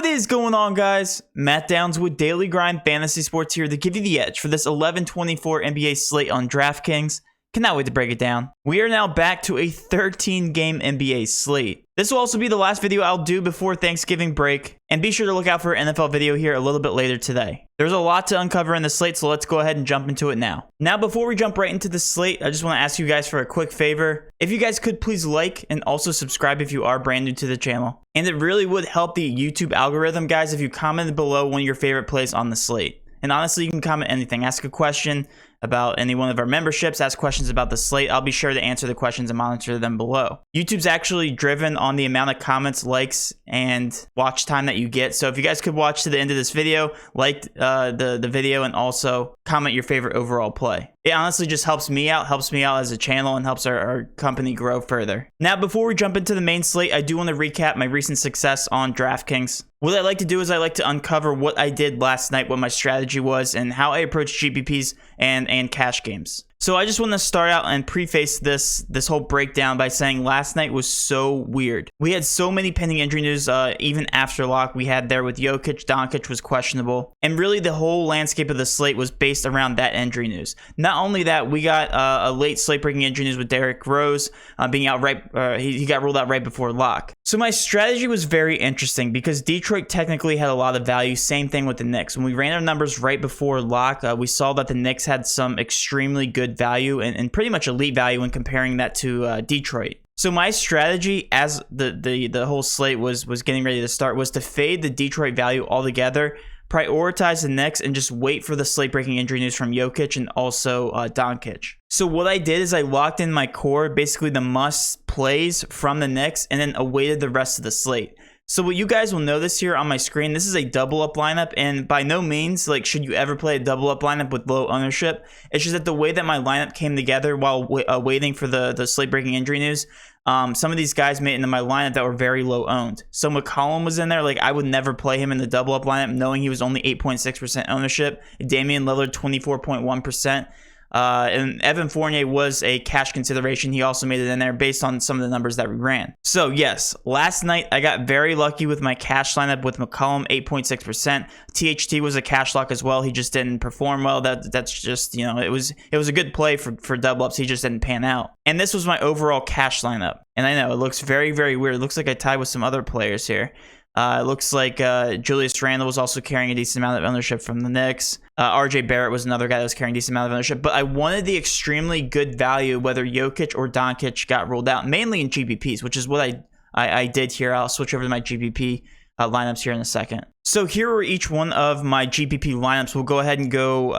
What is going on, guys? Matt Downs with Daily Grind Fantasy Sports here to give you the edge for this 11/24 NBA slate on DraftKings. Cannot wait to break it down. We are now back to a 13-game NBA slate. This will also be the last video I'll do before Thanksgiving break, and be sure to look out for an NFL video here a little bit later today. There's a lot to uncover in the slate, so let's go ahead and jump into it now. Now, before we jump right into the slate, I just want to ask you guys for a quick favor. If you guys could please like and also subscribe if you are brand new to the channel. And it really would help the YouTube algorithm, guys, if you commented below one of your favorite plays on the slate. And honestly, you can comment anything. Ask a question about any one of our memberships, ask questions about the slate. I'll be sure to answer the questions and monitor them below. YouTube's actually driven on the amount of comments, likes, and watch time that you get. So if you guys could watch to the end of this video, like the video, and also comment your favorite overall play. It honestly just helps me out as a channel, and helps our company grow further. Now, before we jump into the main slate, I do want to recap my recent success on DraftKings. What I like to do is I like to uncover what I did last night, what my strategy was, and how I approach GPPs and cash games. So I just want to start out and preface this whole breakdown by saying last night was so weird. We had so many pending injury news, even after lock we had there with Jokic. Doncic was questionable. And really the whole landscape of the slate was based around that injury news. Not only that, we got a late slate breaking injury news with Derrick Rose being out right, he got ruled out right before lock. So my strategy was very interesting because Detroit technically had a lot of value. Same thing with the Knicks. When we ran our numbers right before lock, we saw that the Knicks had some extremely good value and pretty much elite value when comparing that to Detroit. So my strategy as the whole slate was getting ready to start was to fade the Detroit value altogether, prioritize the Knicks, and just wait for the slate breaking injury news from Jokic and also Doncic. So what I did is I locked in my core, basically the must plays from the Knicks, and then awaited the rest of the slate. So what you guys will notice here on my screen, this is a double up lineup, and by no means like should you ever play a double up lineup with low ownership. It's just that the way that my lineup came together while waiting for the slate breaking injury news, some of these guys made it into my lineup that were very low owned. So McCollum was in there. Like, I would never play him in the double up lineup knowing he was only 8.6% ownership. Damian Lillard 24.1%. And Evan Fournier was a cash consideration. He also made it in there based on some of the numbers that we ran. So yes, last night I got very lucky with my cash lineup with McCollum 8.6%. THT was a cash lock as well. He just didn't perform well. That's just, you know, it was a good play for double ups. He just didn't pan out. And this was my overall cash lineup. And I know it looks very, very weird. It looks like I tied with some other players here. It looks like Julius Randle was also carrying a decent amount of ownership from the Knicks. RJ Barrett was another guy that was carrying a decent amount of ownership. But I wanted the extremely good value whether Jokic or Doncic got ruled out, mainly in GPPs, which is what I did here. I'll switch over to my GPP lineups here in a second. So here are each one of my GPP lineups. We'll go ahead and go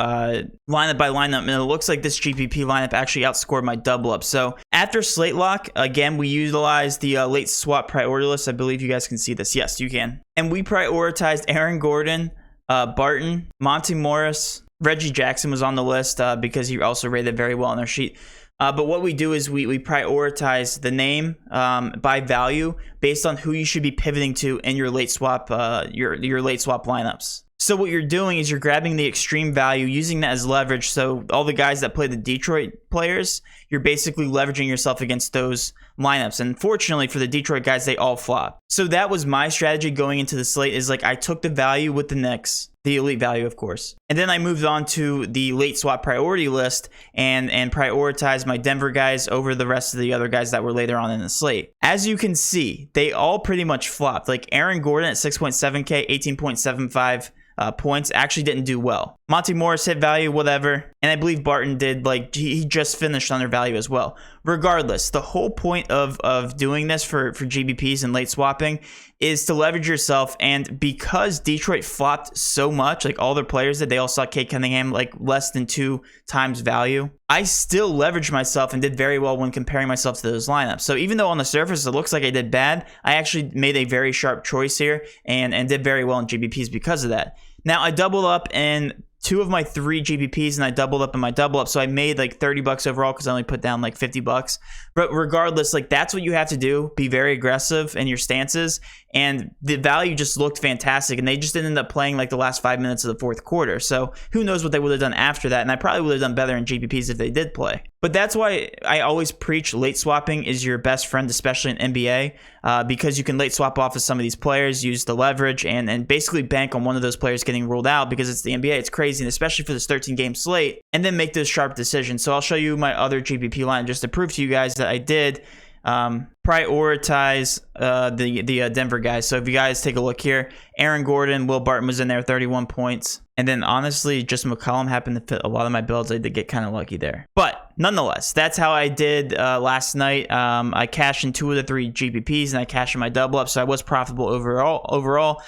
lineup by lineup, and it looks like this GPP lineup actually outscored my double up. So after slate lock, again, we utilized the late swap priority list. I believe you guys can see this. Yes, you can. And we prioritized Aaron Gordon, Barton, Monty Morris. Reggie Jackson was on the list because he also rated very well on our sheet. But what we do is we prioritize the name by value based on who you should be pivoting to in your late swap your late swap lineups. So what you're doing is you're grabbing the extreme value, using that as leverage. So all the guys that play the Detroit players, you're basically leveraging yourself against those lineups. And fortunately for the Detroit guys, they all flop. So that was my strategy going into the slate, is like I took the value with the Knicks, the elite value, of course. And then I moved on to the late swap priority list and prioritized my Denver guys over the rest of the other guys that were later on in the slate. As you can see, they all pretty much flopped. Like Aaron Gordon at 6.7K, 18.75 points, actually didn't do well. Monty Morris hit value, whatever. And I believe Barton did, like, he just finished under value as well. Regardless, the whole point of doing this for GBPs and late swapping is to leverage yourself. And because Detroit flopped so much, like all their players did, they all saw Kate Cunningham like less than 2 times value. I still leveraged myself and did very well when comparing myself to those lineups. So even though on the surface it looks like I did bad, I actually made a very sharp choice here and did very well in GBPs because of that. Now I doubled up in 2 of my 3 GPPs, and I doubled up in my double up. So I made like $30 overall because I only put down like $50. But regardless, like that's what you have to do. Be very aggressive in your stances and the value just looked fantastic, and they just didn't end up playing like the last 5 minutes of the fourth quarter. So who knows what they would have done after that, and I probably would have done better in GPPs if they did play. But that's why I always preach late swapping is your best friend, especially in NBA, because you can late swap off of some of these players, use the leverage, and basically bank on one of those players getting ruled out, because it's the NBA. It's crazy, and especially for this 13-game slate, and then make those sharp decisions. So I'll show you my other GPP line just to prove to you guys that I did prioritize the Denver guys. So if you guys take a look here, Aaron Gordon, Will Barton was in there, 31 points. And then honestly, just McCollum happened to fit a lot of my builds. I did get kind of lucky there. But nonetheless, that's how I did last night. I cashed in 2 of the 3 GPPs, and I cashed in my double up. So I was profitable overall.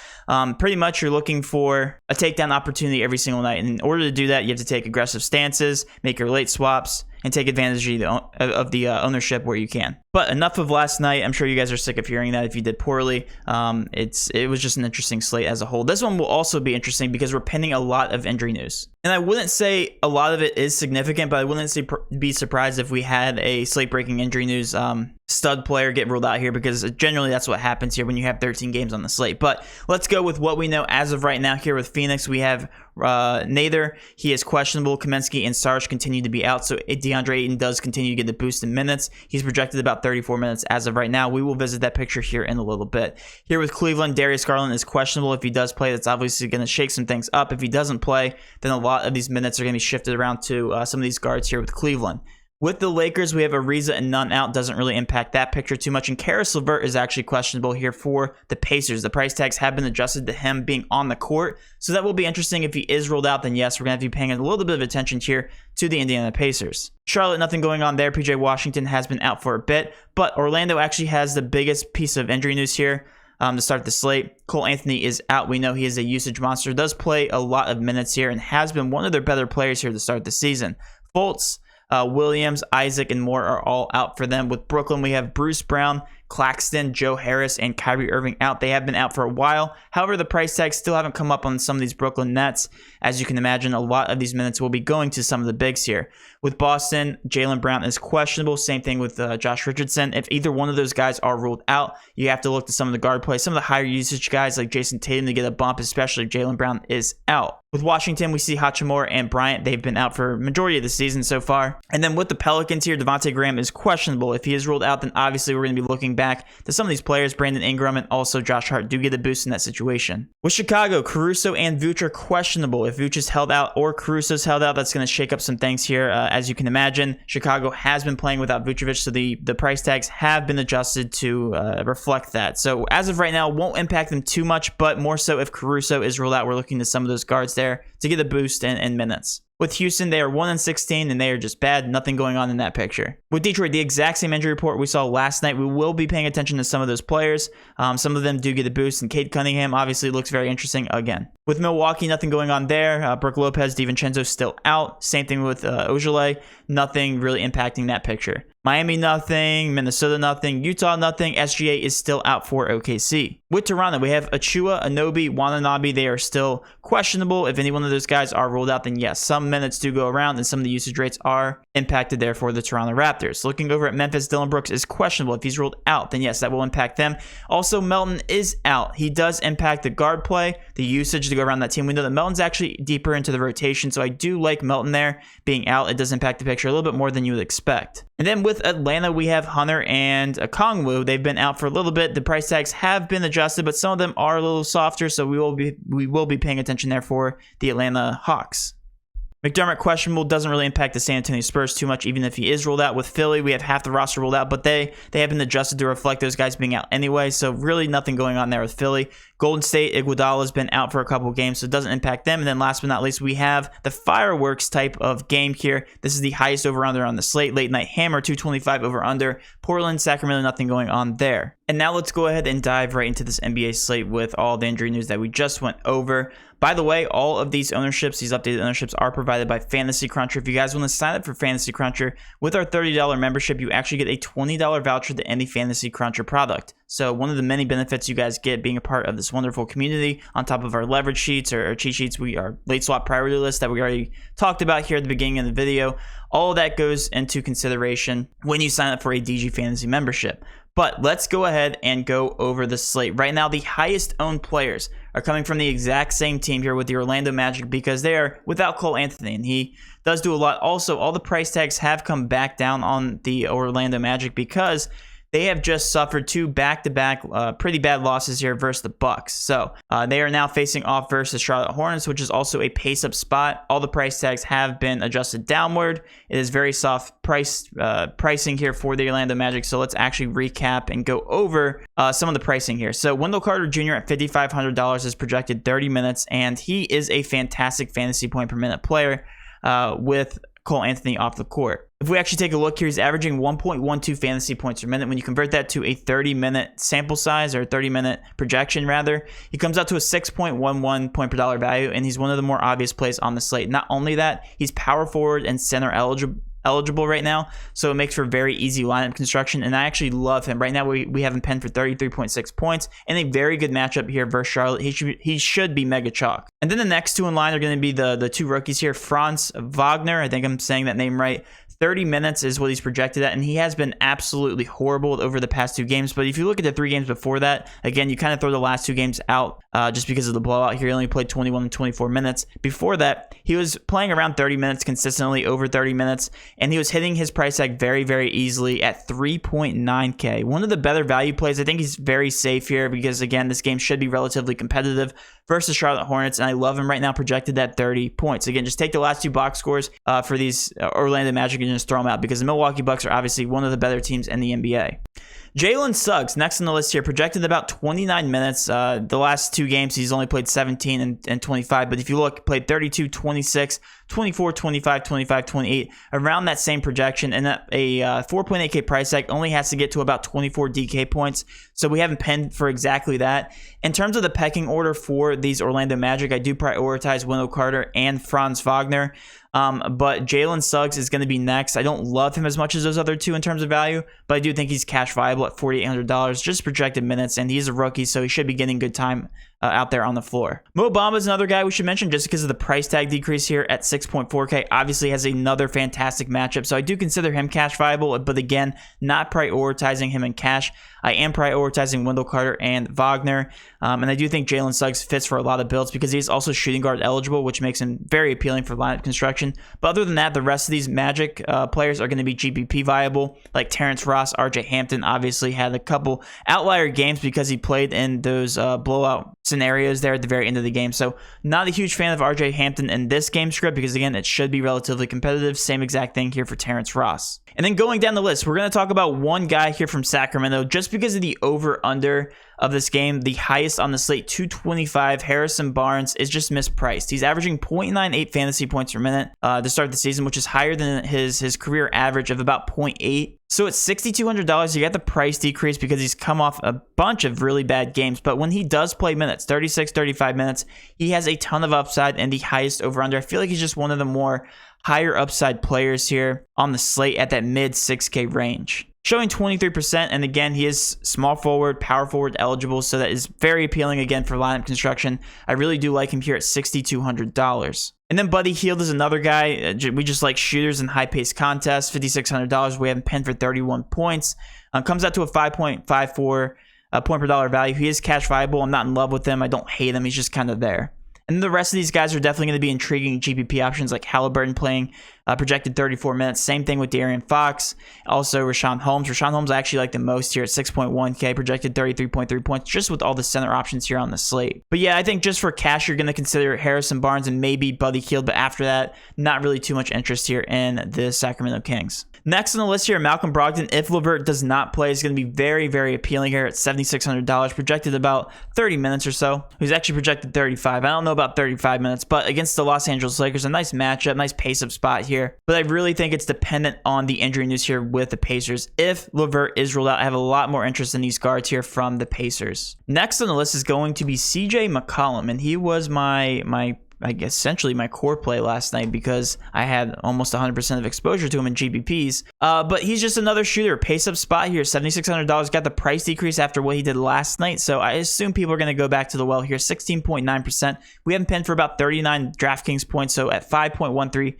Pretty much you're looking for a takedown opportunity every single night. And in order to do that, you have to take aggressive stances, make your late swaps, and take advantage of the ownership where you can. But enough of last night. I'm sure you guys are sick of hearing that if you did poorly. It was just an interesting slate as a whole. This one will also be interesting because we're pending a lot of injury news. And I wouldn't say a lot of it is significant, but I wouldn't be surprised if we had a slate-breaking injury news stud player get ruled out here, because generally that's what happens here when you have 13 games on the slate. But let's go with what we know as of right now here with Phoenix. We have Nather. He is questionable. Kaminsky and Sarge continue to be out, so DeAndre Ayton does continue to get the boost in minutes. He's projected about 34 minutes as of right now. We will visit that picture here in a little bit. Here with Cleveland, Darius Garland is questionable. If he does play, that's obviously going to shake some things up. If he doesn't play, then a lot of these minutes are going to be shifted around to some of these guards here with Cleveland. With the Lakers, we have Ariza and Nunn out. Doesn't really impact that picture too much. And Karis LeVert is actually questionable here for the Pacers. The price tags have been adjusted to him being on the court. So that will be interesting. If he is ruled out, then yes, we're going to have to be paying a little bit of attention here to the Indiana Pacers. Charlotte, nothing going on there. PJ Washington has been out for a bit. But Orlando actually has the biggest piece of injury news here. To start the slate, Cole Anthony is out. We know he is a usage monster. Does play a lot of minutes here and has been one of their better players here to start the season. Fultz, Williams, Isaac, and more are all out for them. With Brooklyn, we have Bruce Brown, Claxton, Joe Harris, and Kyrie Irving out. They have been out for a while. However, the price tags still haven't come up on some of these Brooklyn Nets. As you can imagine, a lot of these minutes will be going to some of the bigs here. With Boston, Jaylen Brown is questionable. Same thing with Josh Richardson. If either one of those guys are ruled out, you have to look to some of the guard plays, some of the higher usage guys like Jason Tatum to get a bump, especially if Jaylen Brown is out. With Washington, we see Hachimura and Bryant. They've been out for majority of the season so far. And then with the Pelicans here, Devontae Graham is questionable. If he is ruled out, then obviously we're going to be looking back to some of these players. Brandon Ingram and also Josh Hart do get a boost in that situation. With Chicago, Caruso and Vooch are questionable. If Vooch is held out or Caruso's held out, that's going to shake up some things here. As you can imagine, Chicago has been playing without Vucevic, so the price tags have been adjusted to reflect that. So as of right now, won't impact them too much, but more so if Caruso is ruled out, we're looking to some of those guards there to get a boost in minutes. With Houston, they are 1-16, and they are just bad. Nothing going on in that picture. With Detroit, the exact same injury report we saw last night. We will be paying attention to some of those players. Some of them do get a boost, and Cade Cunningham obviously looks very interesting again. With Milwaukee, nothing going on there. Brook Lopez, DiVincenzo still out. Same thing with Ojale. Nothing really impacting that picture. Miami, nothing. Minnesota, nothing. Utah, nothing. SGA is still out for OKC. With Toronto, we have Achua, Anunoby, Watanabe. They are still questionable. If any one of those guys are ruled out, then yes, some minutes do go around, and some of the usage rates are impacted there for the Toronto Raptors. Looking over at Memphis, Dillon Brooks is questionable. If he's ruled out, then yes, that will impact them. Also, Melton is out. He does impact the guard play, the usage to go around that team. We know that Melton's actually deeper into the rotation, so I do like Melton there being out. It does impact the picture a little bit more than you would expect. And then with Atlanta, we have Hunter and Okongwu. They've been out for a little bit. The price tags have been adjusted, but some of them are a little softer, so we will be paying attention there for the Atlanta Hawks. McDermott questionable, doesn't really impact the San Antonio Spurs too much, even if he is ruled out. With Philly, we have half the roster ruled out, but they have been adjusted to reflect those guys being out anyway, so really nothing going on there with Philly. Golden State, Iguodala has been out for a couple of games, so it doesn't impact them. And then last but not least, we have the fireworks type of game here. This is the highest over-under on the slate. Late Night Hammer, 225 over-under. Portland, Sacramento, nothing going on there. And now let's go ahead and dive right into this NBA slate with all the injury news that we just went over. By the way, all of these ownerships, these updated ownerships, are provided by Fantasy Cruncher. If you guys want to sign up for Fantasy Cruncher, with our $30 membership, you actually get a $20 voucher to any Fantasy Cruncher product. So one of the many benefits you guys get being a part of this wonderful community, on top of our leverage sheets or cheat sheets, our late swap priority list that we already talked about here at the beginning of the video, all of that goes into consideration when you sign up for a DG Fantasy membership. But let's go ahead and go over the slate. Right now, the highest owned players are coming from the exact same team here with the Orlando Magic because they are without Cole Anthony, and he does do a lot. Also, all the price tags have come back down on the Orlando Magic because they have just suffered 2 back-to-back pretty bad losses here versus the Bucks. So they are now facing off versus Charlotte Hornets, which is also a pace-up spot. All the price tags have been adjusted downward. It is very soft pricing here for the Orlando Magic. So let's actually recap and go over some of the pricing here. So Wendell Carter Jr. at $5,500 is projected 30 minutes, and he is a fantastic fantasy point per minute player with Cole Anthony off the court. If we actually take a look here, he's averaging 1.12 fantasy points per minute. When you convert that to a 30-minute sample size, or 30-minute projection rather, he comes out to a 6.11 point per dollar value, and he's one of the more obvious plays on the slate. Not only that, he's power forward and center eligible right now, so it makes for very easy lineup construction, and I actually love him. Right now we have him penned for 33.6 points and a very good matchup here versus Charlotte. He should be mega chalk. And then the next two in line are going to be the 2 rookies here. Franz Wagner, I think I'm saying that name right. 30 minutes is what he's projected at, and he has been absolutely horrible over the past 2 games. But if you look at the 3 games before that, again, you kind of throw the last 2 games out just because of the blowout here. He only played 21 and 24 minutes. Before that, he was playing around 30 minutes consistently, over 30 minutes, and he was hitting his price tag very, very easily at 3.9K. One of the better value plays. I think he's very safe here because, again, this game should be relatively competitive versus Charlotte Hornets, and I love him right now projected at 30 points. Again, just take the last 2 box scores for these Orlando Magic and just throw them out because the Milwaukee Bucks are obviously one of the better teams in the NBA. Jalen Suggs, next on the list here, projected about 29 minutes. The last 2 games, he's only played 17 and 25. But if you look, played 32, 26, 24, 25, 25, 28, around that same projection. And a 4.8K price tag only has to get to about 24 DK points. So we haven't pinned for exactly that. In terms of the pecking order for these Orlando Magic, I do prioritize Wendell Carter and Franz Wagner. But Jalen Suggs is going to be next. I don't love him as much as those other 2 in terms of value, but I do think he's cash viable at $4,800, just projected minutes, and he's a rookie, so he should be getting good time out there on the floor. Mo Bamba is another guy we should mention just because of the price tag decrease here at 6.4K. Obviously has another fantastic matchup, so I do consider him cash viable, but again, not prioritizing him in cash. I am prioritizing Wendell Carter and Wagner, and I do think Jalen Suggs fits for a lot of builds because he's also shooting guard eligible, which makes him very appealing for lineup construction. But other than that, the rest of these Magic players are going to be GPP viable, like Terrence Ross. RJ Hampton obviously had a couple outlier games because he played in those blowout scenarios there at the very end of the game. So not a huge fan of RJ Hampton in this game script because, again, it should be relatively competitive. Same exact thing here for Terrence Ross. And then going down the list, we're going to talk about one guy here from Sacramento just because of the over-under of this game. The highest on the slate, 225, Harrison Barnes, is just mispriced. He's averaging 0.98 fantasy points per minute to start the season, which is higher than his career average of about 0.8. So at $6,200, you got the price decrease because he's come off a bunch of really bad games. But when he does play minutes, 36, 35 minutes, he has a ton of upside and the highest over-under. I feel like he's just one of the more higher upside players here on the slate at that mid 6K range. Showing 23%, and again, he is small forward, power forward eligible, so that is very appealing again for lineup construction. I really do like him here at $6,200. And then Buddy Hield is another guy. We just like shooters in high-paced contests. $5,600. We have him pinned for 31 points. Comes out to a 5.54 point per dollar value. He is cash viable. I'm not in love with him. I don't hate him. He's just kind of there. And the rest of these guys are definitely going to be intriguing GPP options, like Halliburton playing projected 34 minutes. Same thing with De'Aaron Fox. Also, Richaun Holmes. Richaun Holmes I actually like the most here at 6.1K, projected 33.3 points, just with all the center options here on the slate. But yeah, I think just for cash, you're going to consider Harrison Barnes and maybe Buddy Hield. But after that, not really too much interest here in the Sacramento Kings. Next on the list here, Malcolm Brogdon. If LeVert does not play, is going to be very, very appealing here at $7,600, projected about 30 minutes or so. He's actually projected 35. I don't know about 35 minutes, but against the Los Angeles Lakers, a nice matchup, nice pace-up spot here. But I really think it's dependent on the injury news here with the Pacers. If LeVert is ruled out, I have a lot more interest in these guards here from the Pacers. Next on the list is going to be CJ McCollum, and he was I guess essentially my core play last night because I had almost 100% of exposure to him in GPPs. But he's just another shooter. Pace up spot here, $7,600. Got the price decrease after what he did last night. So I assume people are going to go back to the well here. 16.9%. We haven't pinned for about 39 DraftKings points. So at 5.13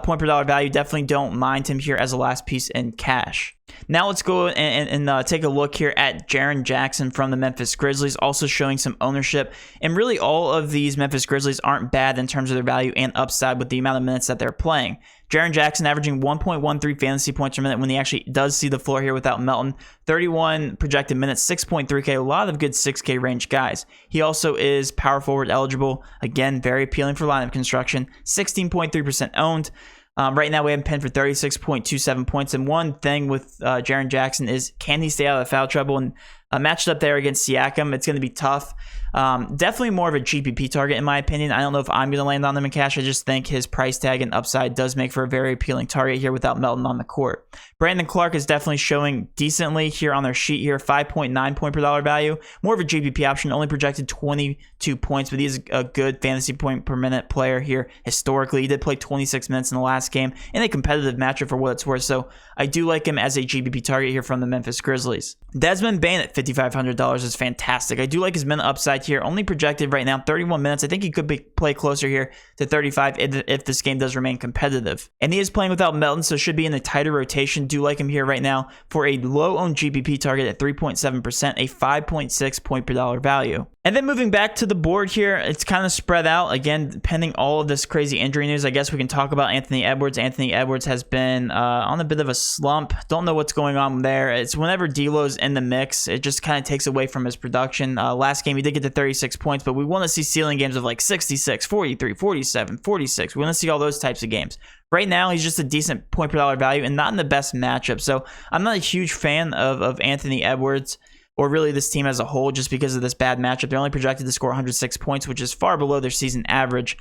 point per dollar value, definitely don't mind him here as a last piece in cash. Now let's go and take a look here at Jaren Jackson from the Memphis Grizzlies, also showing some ownership. And really all of these Memphis Grizzlies aren't bad in terms of their value and upside with the amount of minutes that they're playing. Jaren Jackson averaging 1.13 fantasy points per minute when he actually does see the floor here without Melton. 31 projected minutes, 6.3K, a lot of good 6K range guys. He also is power forward eligible. Again, very appealing for lineup construction. 16.3% owned. Right now, we have him pinned for 36.27 points. And one thing with Jaren Jackson is, can he stay out of foul trouble? And matched up there against Siakam, it's going to be tough. Definitely more of a GPP target, in my opinion. I don't know if I'm going to land on him in cash. I just think his price tag and upside does make for a very appealing target here without Melton on the court. Brandon Clark is definitely showing decently here on their sheet here. 5.9 point per dollar value. More of a GPP option, only projected 22 points, but he's a good fantasy point per minute player here historically. He did play 26 minutes in the last game in a competitive matchup for what it's worth, so I do like him as a GPP target here from the Memphis Grizzlies. Desmond Bane at $5,500 is fantastic. I do like his minute upside here, only projected right now 31 minutes. I think he could play closer here to 35 if this game does remain competitive. And he is playing without Melton, so should be in a tighter rotation. Do like him here right now for a low-owned GPP target at 3.7%, a 5.6 point per dollar value. And then moving back to the board here, it's kind of spread out. Again, pending all of this crazy injury news, I guess we can talk about Anthony Edwards. Anthony Edwards has been on a bit of a slump. Don't know what's going on there. It's whenever D'Lo's in the mix, it just kind of takes away from his production. Last game, he did get to 36 points, but we want to see ceiling games of like 66, 43, 47, 46. We want to see all those types of games. Right now, he's just a decent point per dollar value and not in the best matchup. So I'm not a huge fan of Anthony Edwards, or really this team as a whole, just because of this bad matchup. They're only projected to score 106 points, which is far below their season average.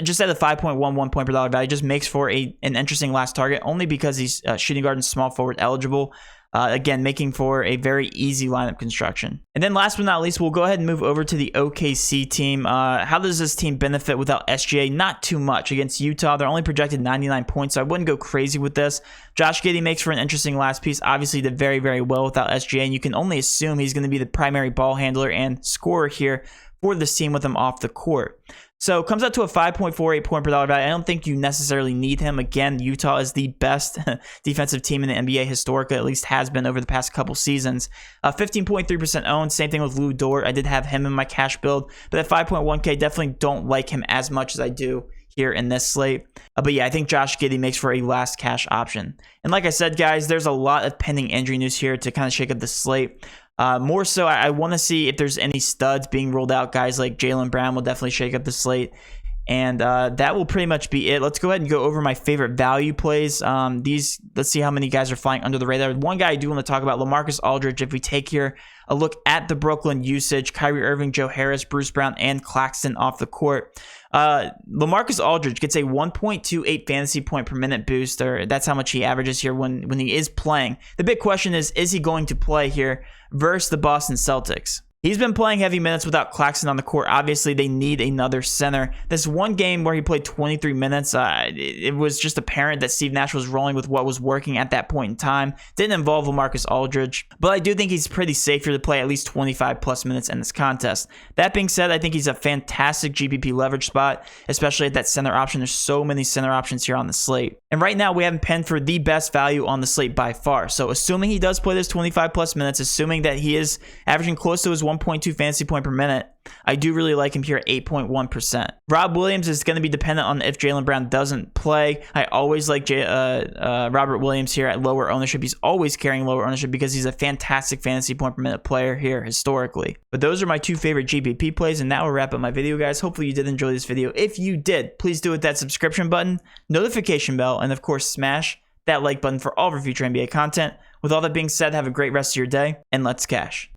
Just at a 5.11 point per dollar value, just makes for an interesting last target, only because he's shooting guard and small forward eligible. Again, making for a very easy lineup construction. And then last but not least, we'll go ahead and move over to the OKC team. How does this team benefit without SGA? Not too much. Against Utah, they're only projected 99 points, so I wouldn't go crazy with this. Josh Giddey makes for an interesting last piece. Obviously, did very, very well without SGA, and you can only assume he's going to be the primary ball handler and scorer here for this team with him off the court. So it comes out to a 5.48 point per dollar value. I don't think you necessarily need him. Again, Utah is the best defensive team in the NBA historically, at least has been over the past couple seasons. 15.3% owned. Same thing with Lou Dort. I did have him in my cash build, but at 5.1K, definitely don't like him as much as I do here in this slate. But yeah, I think Josh Giddey makes for a last cash option. And like I said, guys, there's a lot of pending injury news here to kind of shake up the slate. More so, I want to see if there's any studs being rolled out. Guys like Jaylen Brown will definitely shake up the slate. And that will pretty much be it. Let's go ahead and go over my favorite value plays. Let's see how many guys are flying under the radar. One guy I do want to talk about, LaMarcus Aldridge. If we take here a look at the Brooklyn usage, Kyrie Irving, Joe Harris, Bruce Brown, and Claxton off the court. LaMarcus Aldridge gets a 1.28 fantasy point per minute boost, or that's how much he averages here when he is playing. The big question is he going to play here versus the Boston Celtics? He's been playing heavy minutes without Claxton on the court. Obviously, they need another center. This one game where he played 23 minutes, it was just apparent that Steve Nash was rolling with what was working at that point in time. Didn't involve LaMarcus Aldridge, but I do think he's pretty safe here to play at least 25 plus minutes in this contest. That being said, I think he's a fantastic GPP leverage spot, especially at that center option. There's so many center options here on the slate. And right now, we have him penned for the best value on the slate by far. So assuming he does play this 25 plus minutes, assuming that he is averaging close to his 1.2 fantasy point per minute, I do really like him here at 8.1%. Rob Williams is going to be dependent on if Jaylen Brown doesn't play. I always like Robert Williams here at lower ownership. He's always carrying lower ownership because he's a fantastic fantasy point per minute player here historically. But those are my two favorite GPP plays, and that will wrap up my video, guys. Hopefully you did enjoy this video. If you did, please do hit that subscription button, notification bell, and of course smash that like button for all of our future NBA content. With all that being said, have a great rest of your day, and let's cash.